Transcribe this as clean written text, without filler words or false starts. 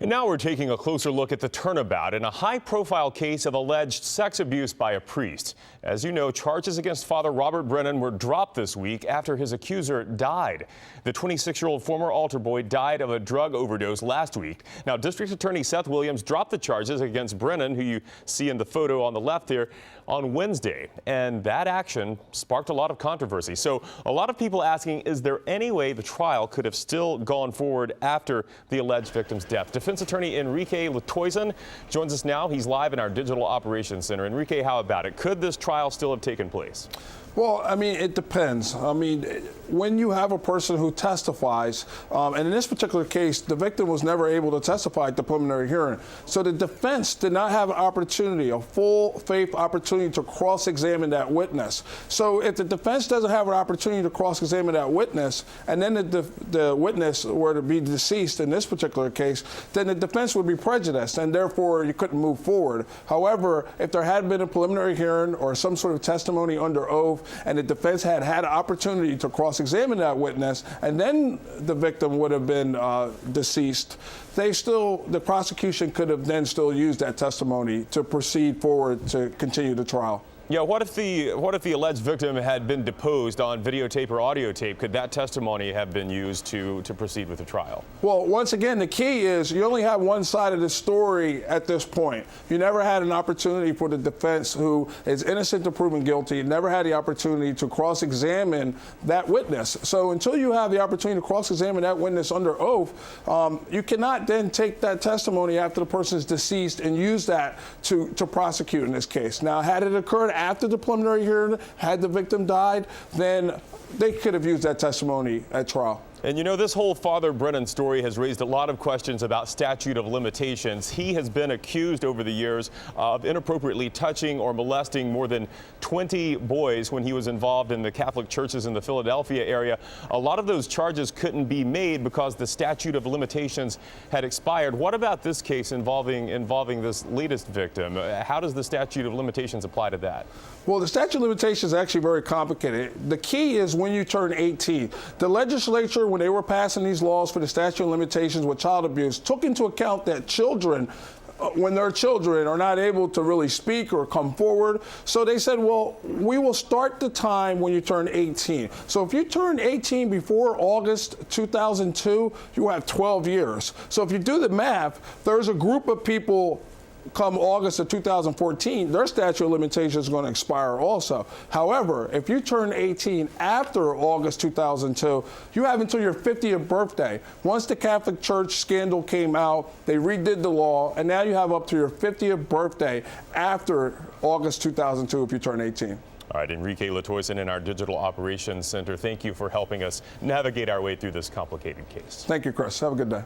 And now we're taking a closer look at the turnabout in a high-profile case of alleged sex abuse by a priest. As you know, charges against Father Robert Brennan were dropped this week after his accuser died. The 26-year-old former altar boy died of a drug overdose last week. Now, District Attorney Seth Williams dropped the charges against Brennan, who you see in the photo on the left there, on Wednesday. And that action sparked a lot of controversy. So a lot of people asking, is there any way the trial could have still gone forward after the alleged victim's death? Defense attorney Enrique Latoison joins us now. He's live in our Digital Operations Center. Enrique, how about it? Could this trial still have taken place? Well, I mean, it depends. I mean, when you have a person who testifies, and in this particular case, the victim was never able to testify at the preliminary hearing. So the defense did not have an opportunity, a full faith opportunity to cross-examine that witness. So if the defense doesn't have an opportunity to cross-examine that witness, and then the witness were to be deceased in this particular case, then the defense would be prejudiced, and therefore you couldn't move forward. However, if there had been a preliminary hearing or some sort of testimony under oath, and the defense had an opportunity to cross-examine that witness, and then the victim would have been deceased, the prosecution could have then still used that testimony to proceed forward to continue the trial. Yeah, what if the alleged victim had been deposed on videotape or audio tape? Could that testimony have been used to proceed with the trial? Well, once again, the key is you only have one side of the story at this point. You never had an opportunity for the defense, who is innocent to proven guilty, never had the opportunity to cross-examine that witness. So until you have the opportunity to cross-examine that witness under oath, you cannot then take that testimony after the person is deceased and use that to prosecute in this case. Now, had it occurred after the preliminary hearing, had the victim died, then they could have used that testimony at trial. And you know, this whole Father Brennan story has raised a lot of questions about statute of limitations. He has been accused over the years of inappropriately touching or molesting more than 20 boys when he was involved in the Catholic churches in the Philadelphia area. A lot of those charges couldn't be made because the statute of limitations had expired. What about this case involving this latest victim? How does the statute of limitations apply to that? Well, the statute of limitations is actually very complicated. The key is when you turn 18. The legislature, when they were passing these laws for the statute of limitations with child abuse, took into account that children, when they're children, are not able to really speak or come forward. So they said, well, we will start the time when you turn 18. So if you turn 18 before August 2002, you have 12 years. So if you do the math, there's a group of people come August of 2014, their statute of limitations is going to expire also. However, if you turn 18 after August 2002, you have until your 50th birthday. Once the Catholic Church scandal came out, they redid the law, and now you have up to your 50th birthday after August 2002 if you turn 18. All right, Enrique Latoison in our Digital Operations Center, thank you for helping us navigate our way through this complicated case. Thank you, Chris. Have a good day.